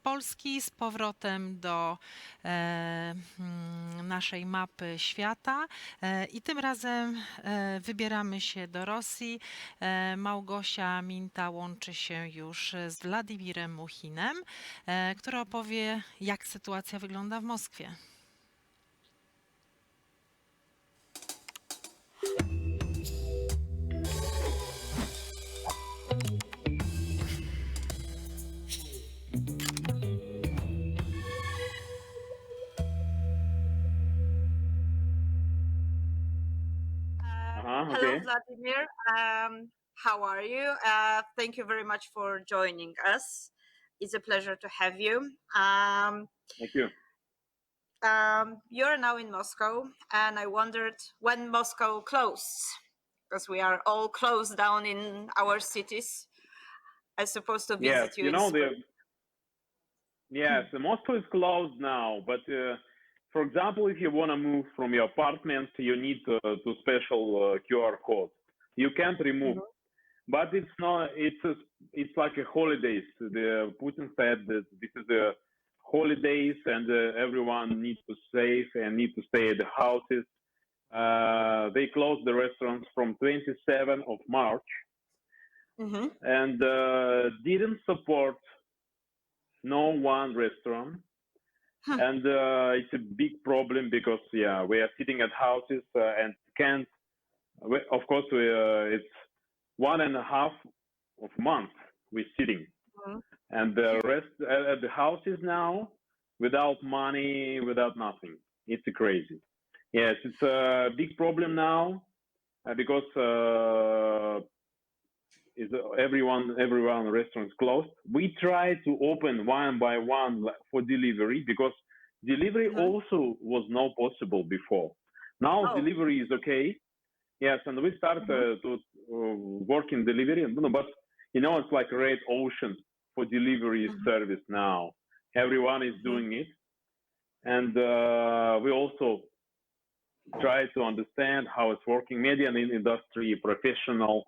Polski z powrotem do naszej mapy świata i tym razem wybieramy się do Rosji. Małgosia Minta łączy się już z Vladimirem Mukhinem, który opowie, jak sytuacja wygląda w Moskwie. Hello, Okay. Vladimir. How are you? Thank you very much for joining us. It's a pleasure to have you. Thank you. You're now in Moscow, and I wondered when Moscow closed, because we are all closed down in our cities. I suppose to visit Yes, you you in know spring. yes, Moscow is closed now, but for example, if you want to move from your apartment, you need to special QR code. You can't remove, but it's not. It's like a holidays. The Putin said that this is a holidays, and everyone needs to save and need to stay at the houses. They closed the restaurants from 27th of March and didn't support no one restaurant. And it's a big problem because we are sitting at houses and can't. Of course, it's 1.5 of month we're sitting, and the rest at the houses now without money, without nothing. It's crazy. Yes, it's a big problem now because is everyone restaurants closed. We try to open one by one for delivery because delivery also was not possible before. Now delivery is okay. Yes, and we start to work in delivery, but it's like a red ocean for delivery service now. Everyone is doing it, and we also try to understand how it's working. Media and industry professional.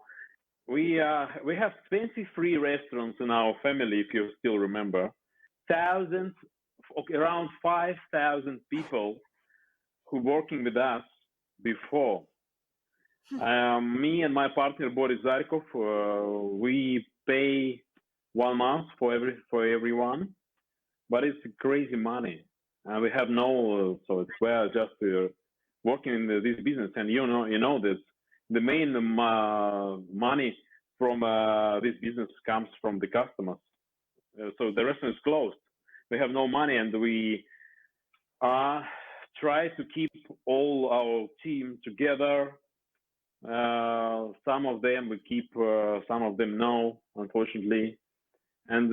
We have 23 restaurants in our family, if you still remember. Thousands, around 5,000 people who working with us before. Me and my partner Boris Zarkov, we pay 1 month for everyone, but it's crazy money, and we have no. So it's we're just working in this business, and you know that the main money from this business comes from the customers. So the restaurant is closed. We have no money, and we try to keep all our team together. Some of them we keep, some of them no, unfortunately. And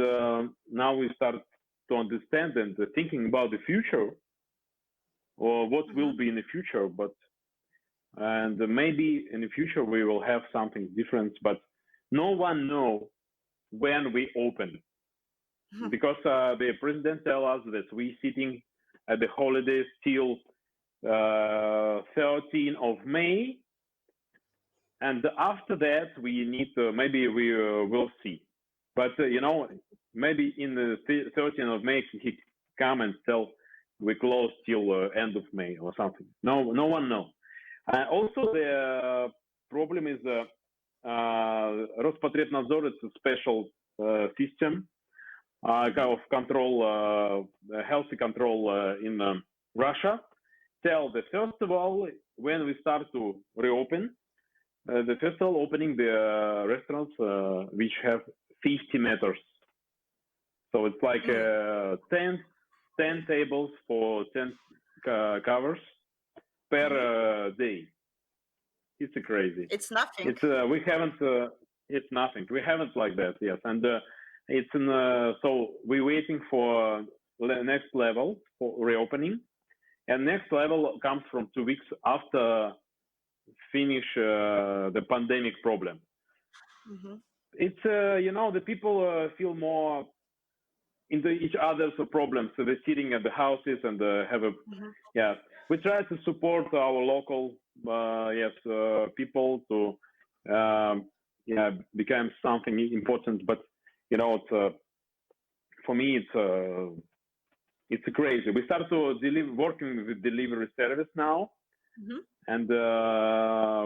now we start to understand and thinking about the future, or what will be in the future. And maybe in the future we will have something different, but no one knows when we open. Because the president tell us that we sitting at the holidays till 13th of May. And after that, we need to, maybe we will see. But, maybe in the 13th of May, he come and tell we close till end of May or something. No one knows. Also, the problem is Rospotrebnadzor is a special system of control, healthy control in Russia. Tell the first of all, when we start to reopen, the first of all opening the restaurants which have 50 meters. So it's like 10 tables for 10 covers per day. It's crazy. It's nothing. It's we haven't. It's nothing. We haven't like that. Yes, and it's so we're waiting for next level for reopening, and next level comes from 2 weeks after finish the pandemic problem. It's the people feel more into each other's problems. So they're sitting at the houses and have a We try to support our local people to become something important. But it's for me, it's crazy. We start to working with delivery service now, and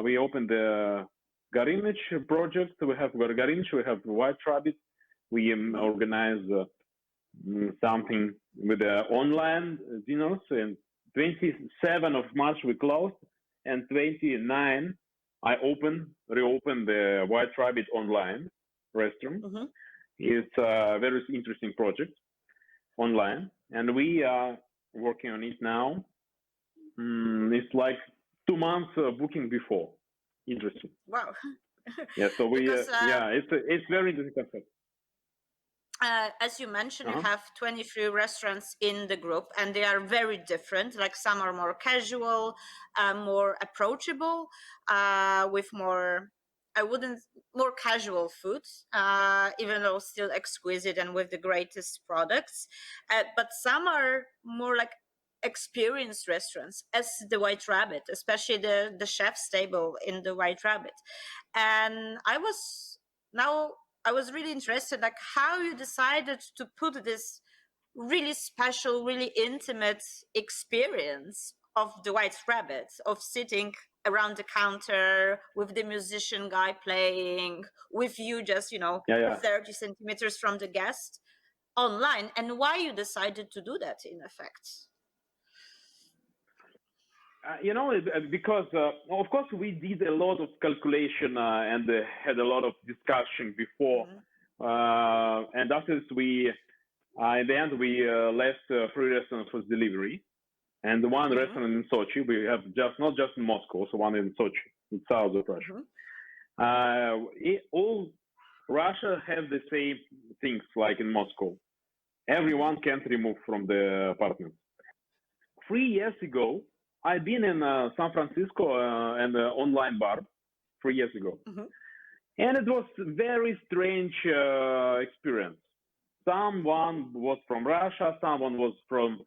we opened the Garinich project. We have Garinich, we have White Rabbit. We organize something with the online dinners. And 27 of March we closed, and 29 I reopened the White Rabbit online restaurant. It's a very interesting project online, and we are working on it now. It's like 2 months booking before. Interesting. Wow. Yeah. So we Because, it's very interesting concept. As you mentioned, you have 23 restaurants in the group, and they are very different. Like some are more casual, more approachable, with more casual foods, even though still exquisite and with the greatest products. But some are more like experienced restaurants, as the White Rabbit, especially the chef's table in the White Rabbit. And I was really interested, like how you decided to put this really special, really intimate experience of the White Rabbit, of sitting around the counter with the musician guy playing, with you just, 30 centimeters from the guest online, and why you decided to do that in effect. Because of course we did a lot of calculation and had a lot of discussion before, and after this in the end we left 3 restaurants for delivery, and one restaurant in Sochi. We have not just in Moscow, so one in Sochi, in south of Russia. All Russia have the same things like in Moscow. Everyone can't remove from the apartments. 3 years ago, I've been in San Francisco and online bar 3 years ago, and it was very strange experience. Someone was from Russia, someone was from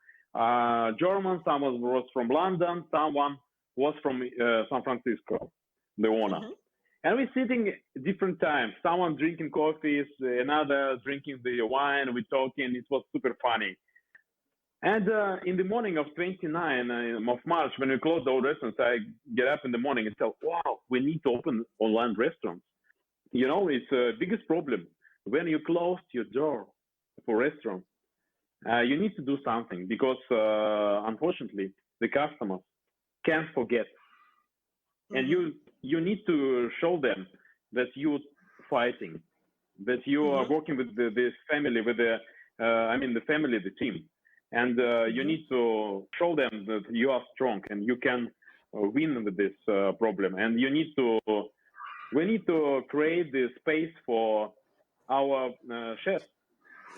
German, someone was from London, someone was from San Francisco, the owner. And we're sitting different times. Someone drinking coffees, another drinking the wine. We're talking. It was super funny. And in the morning of 29 of March, when we closed our restaurants, I get up in the morning and tell, wow, we need to open online restaurants. It's the biggest problem. When you closed your door for restaurants, you need to do something because, unfortunately, the customers can't forget. And you need to show them that you're fighting, that you are working with this family, with the family, the team. And you need to show them that you are strong and you can win with this problem. And we need to create the space for our chefs.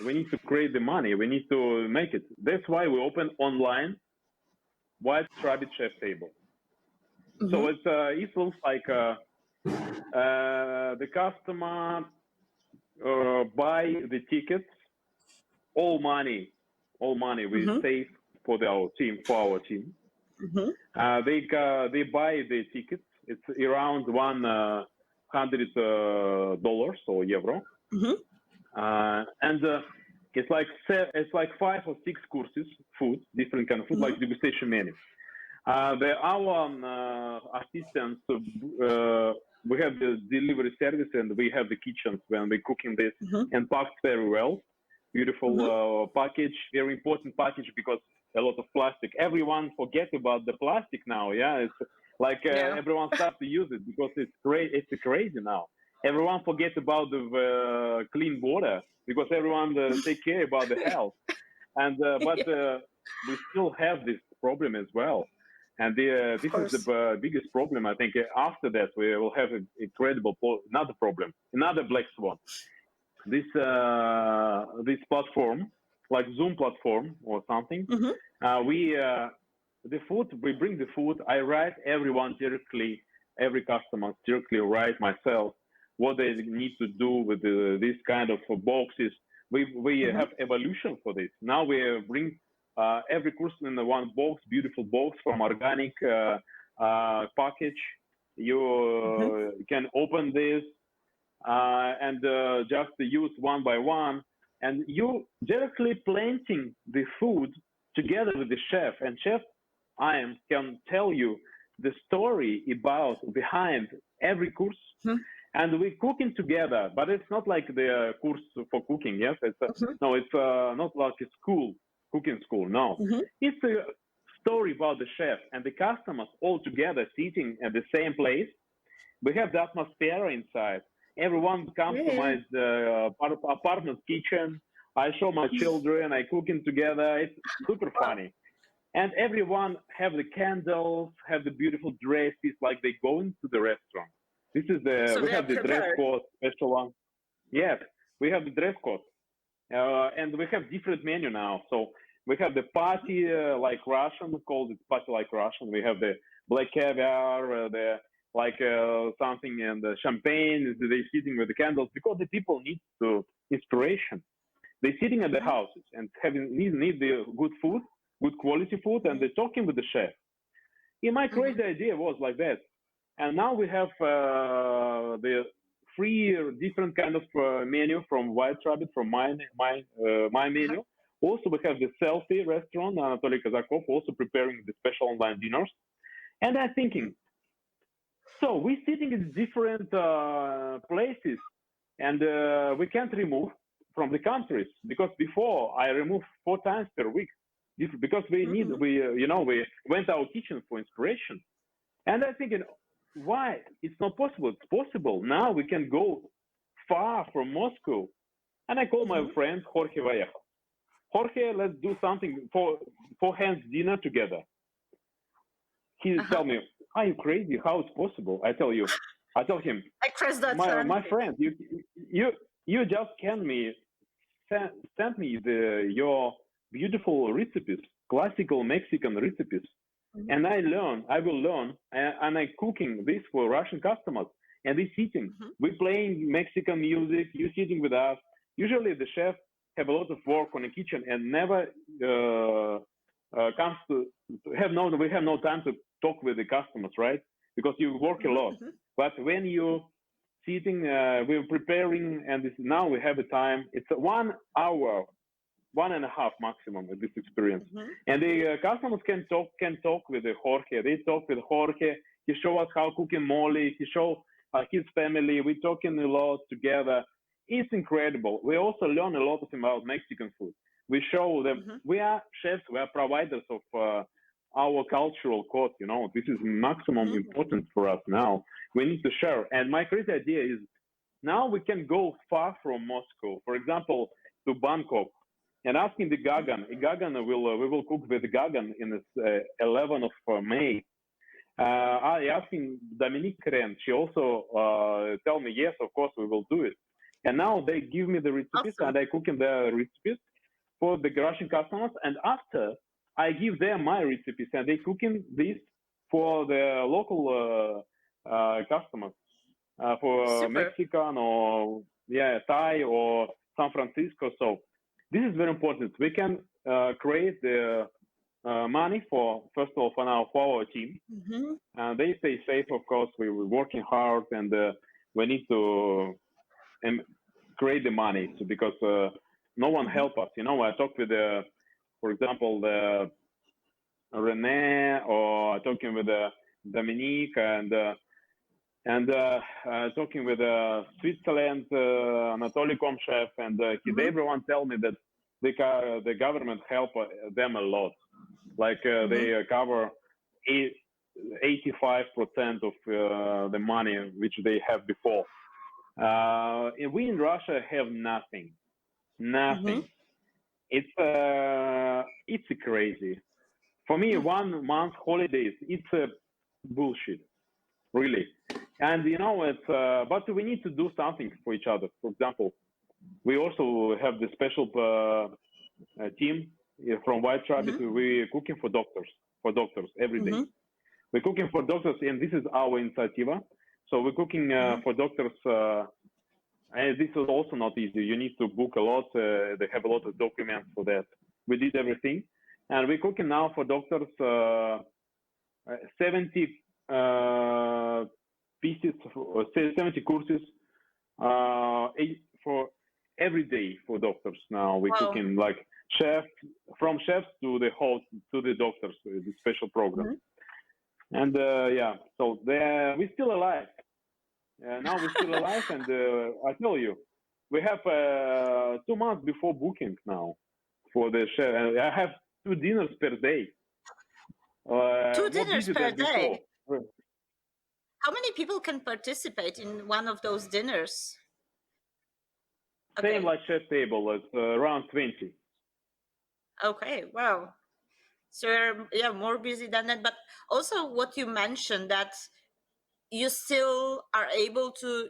We need to create the money. We need to make it. That's why we open online White Rabbit Chef Table. So it looks like the customer buy the tickets, all money we save for our team. They buy the tickets. It's around $100 or euro, and it's like 5 or 6 courses, food, different kind of food, like degustation menu. Our assistants, we have the delivery service and we have the kitchens when we're cooking this, and packed very well. Beautiful package, very important package because a lot of plastic. Everyone forget about the plastic now. Yeah, it's like everyone starts to use it because it's crazy now. Everyone forget about the clean water because everyone take care about the health. And but we still have this problem as well. And this is the biggest problem. I think after that we will have an incredible another problem, another black swan. This platform, like Zoom platform or something, we bring the food. I write everyone directly, every customer directly write myself what they need to do with this kind of boxes. We have evolution for this. Now we bring every course in the one box, beautiful box from organic package. You can open this and just use one by one. and you directly planting the food together with the chef, and chef can tell you the story about behind every course. And we're cooking together, but it's not like the course for cooking. Yes, no, it's not like a school, cooking school. No, it's a story about the chef and the customers all together sitting at the same place. We have the atmosphere inside. Everyone comes to my apartment kitchen. I show my children. I cooking together. It's super funny. And everyone have the candles, have the beautiful dresses, like they going to the restaurant. This is we have the dress code, special one. Yes, we have the dress code, and we have different menu now. So we have the party like Russian, called it party like Russian. We have the black caviar, the like something, and the champagne. They sitting with the candles because the people need to inspiration. They sitting at the houses and need the good food, good quality food, and they're talking with the chef. Yeah, my crazy idea was like that. And now we have the three different kind of menu from White Rabbit, from my menu. Also, we have the selfie restaurant, Anatoly Kazakov, also preparing the special online dinners. And I'm thinking, so we're sitting in different places, and we can't remove from the countries, because before I removed 4 times per week, because we went to our kitchen for inspiration. And I'm thinking, why? It's not possible. It's possible. Now we can go far from Moscow. And I call my friend Jorge Vallejo. Jorge, let's do something for hands dinner together. He tell me, are you crazy? How it's possible? I tell him, I crossed that my friend, you just send me your beautiful recipes, classical Mexican recipes. And I will learn, and I'm cooking this for Russian customers. And they're sitting, we're playing Mexican music, you're sitting with us. Usually the chef have a lot of work on the kitchen and never comes to we have no time to talk with the customers, right? Because you work a lot. But when you sitting, we're preparing, and now we have a time. It's 1 hour, 1.5 maximum with this experience. And the customers can talk with the Jorge. They talk with Jorge. He show us how cooking mole. He show his family. We're talking a lot together. It's incredible. We also learn a lot about Mexican food. We show them we are chefs. We are providers of our cultural code. This is maximum important for us now. We need to share. And my crazy idea is now we can go far from Moscow. For example, to Bangkok. And asking the Gagan, we will cook with Gagan in the 11th of May. I asking Dominique Ren, she also tell me, yes, of course, we will do it. And now they give me the recipes, and I cook in the recipes for the Russian customers. And after, I give them my recipes, and they cooking this for the local customers, for Mexican or Thai or San Francisco. So this is very important. We can create the money first of all, for our team. They stay safe, of course. We're working hard, and we need to create the money because no one help us. I talked with, for example, the Rene, or talking with Dominique, and talking with Switzerland, Anatoly Komchev, and everyone tell me that the government help them a lot. Like they cover 85% of the money which they have before. We in Russia have nothing. It's crazy. For me, 1 month holidays, it's a bullshit, really. And it's but we need to do something for each other. For example, we also have the special team from White Rabbit. We're cooking for doctors every day. We're cooking for doctors, and this is our initiative. So we're cooking for doctors, and this is also not easy. You need to book a lot. They have a lot of documents for that. We did everything, and we're cooking now for doctors 70 pieces, 70 courses for every day for doctors now. We're Wow. cooking like from chefs to the host, to the doctors, the special program. And so we're still alive. Now we're still alive, and I tell you, we have 2 months before booking now for the chef. I have 2 dinners per day. 2 more dinners busy per than day. before. How many people can participate in one of those dinners? Same like chef table, it's around 20. Okay, wow. So you're more busy than that. But also what you mentioned, that you still are able to,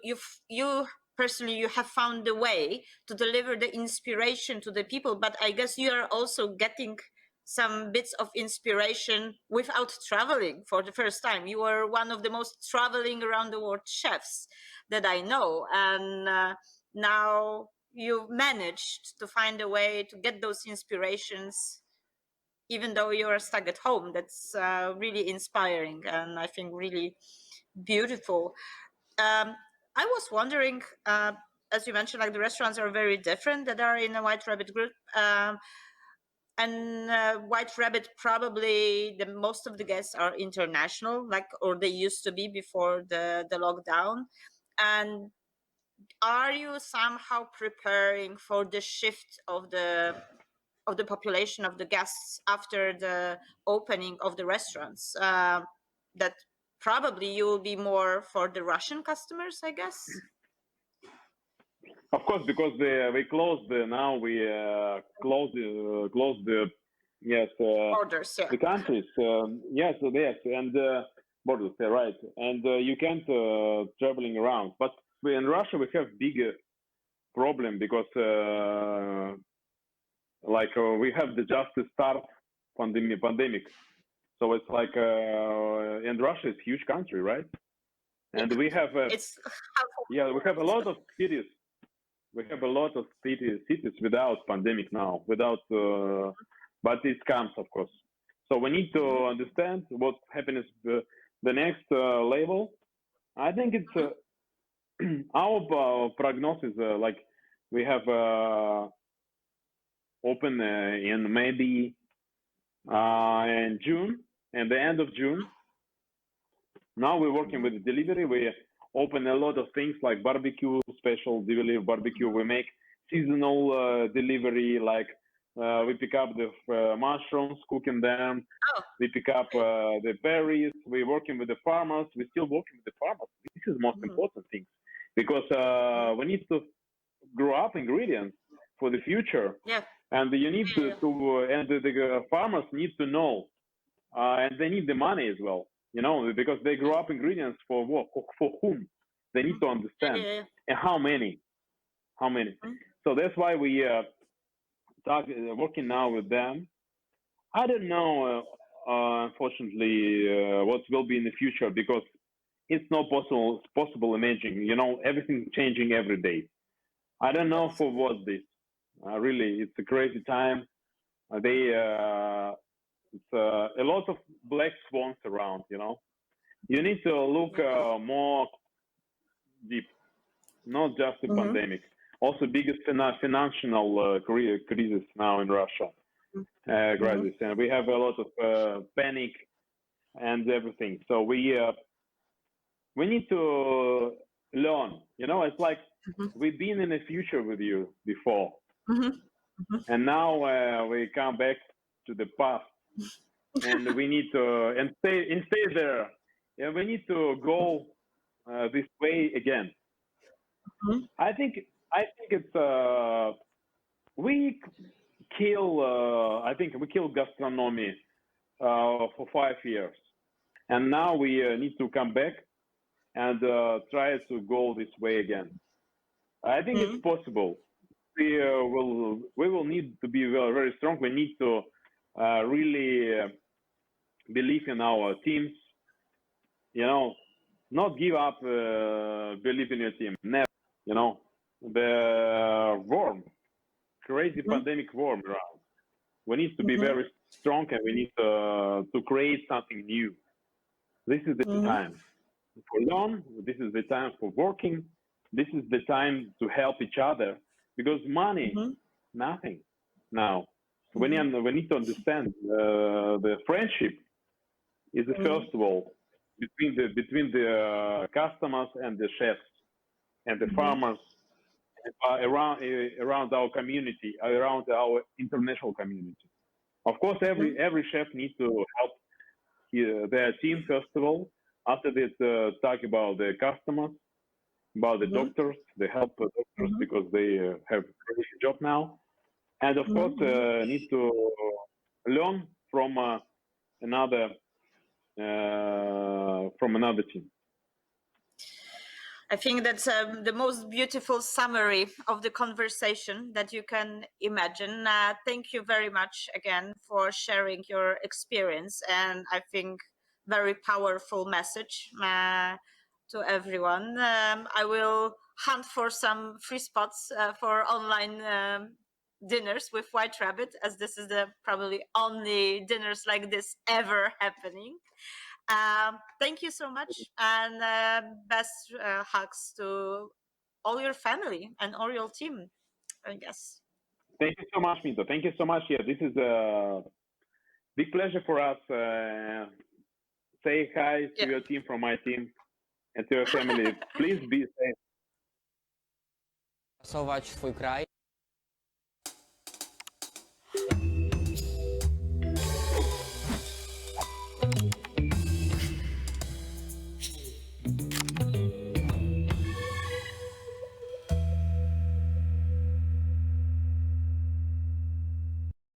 you personally, you have found the way to deliver the inspiration to the people, but I guess you are also getting some bits of inspiration without traveling for the first time. You are one of the most traveling around the world chefs that I know, and now you've managed to find a way to get those inspirations even though you're stuck at home. That's really inspiring, and I think really beautiful. I was wondering, as you mentioned, like the restaurants are very different that are in a White Rabbit group. And White Rabbit, probably most of the guests are international, or they used to be before the lockdown. And are you somehow preparing for the shift of the population of the guests after the opening of the restaurants? That probably you will be more for the Russian customers, I guess. Of course, because we closed now. We closed the Orders, yeah. the countries. Yes, and borders. Right, and you can't traveling around. But in Russia we have bigger problem because we have the just start pandemic. So it's like and Russia is huge country, right? And we have we have a lot of cities. We have a lot of cities without pandemic now, but it comes, of course. So we need to understand what happens the next level. I think it's our prognosis. Like we have open in maybe in June, and the end of June. Now we're working with the delivery. We open a lot of things like barbecue, special delivery barbecue. We make seasonal delivery, like we pick up the mushrooms, cooking them. We pick up the berries. We're working with the farmers. We're still working with the farmers. This is the most important thing, because we need to grow up ingredients for the future. Yeah. And you need and the farmers need to know, and they need the money as well. Because they grow up ingredients for what, for whom? They need to understand, and how many. So that's why we working now with them. I don't know, unfortunately, what will be in the future, because it's not possible imagine. Everything changing every day. I don't know for what this. Really, it's a crazy time. It's a lot of black swans around. You need to look more deep, not just the pandemic. Also, biggest financial crisis now in Russia, crisis, and we have a lot of panic and everything. So we need to learn. It's like we've been in the future with you before, and now we come back to the past, and we need to stay there. Yeah, we need to go this way again. I think it's we kill. I think we kill gastronomy for 5 years, and now we need to come back and try to go this way again. I think it's possible. We will need to be very, very strong. We need to really believe in our teams. Not give up. Believe in your team. Never. The crazy pandemic worm around. We need to be very strong, and we need to create something new. This is the time for learn. This is the time for working. This is the time to help each other. because money, nothing now. We need to understand the friendship is the first of all between the customers and the chefs and the farmers around our community, around our international community. Of course, every chef needs to help their team first of all. After that, talk about the customers, about the doctors, the help doctors because they have a great job now, and of course need to learn from another team. I think that's the most beautiful summary of the conversation that you can imagine. Thank you very much again for sharing your experience, and I think very powerful message to everyone. I will hunt for some free spots for online dinners with White Rabbit, as this is the probably only dinners like this ever happening. Thank you so much, and best hugs to all your family and all your team, I guess. Thank you so much, Minta. Thank you so much. Yeah, this is a big pleasure for us. Say hi to your team from my team and to your family. Please be safe. Pasować swój kraj.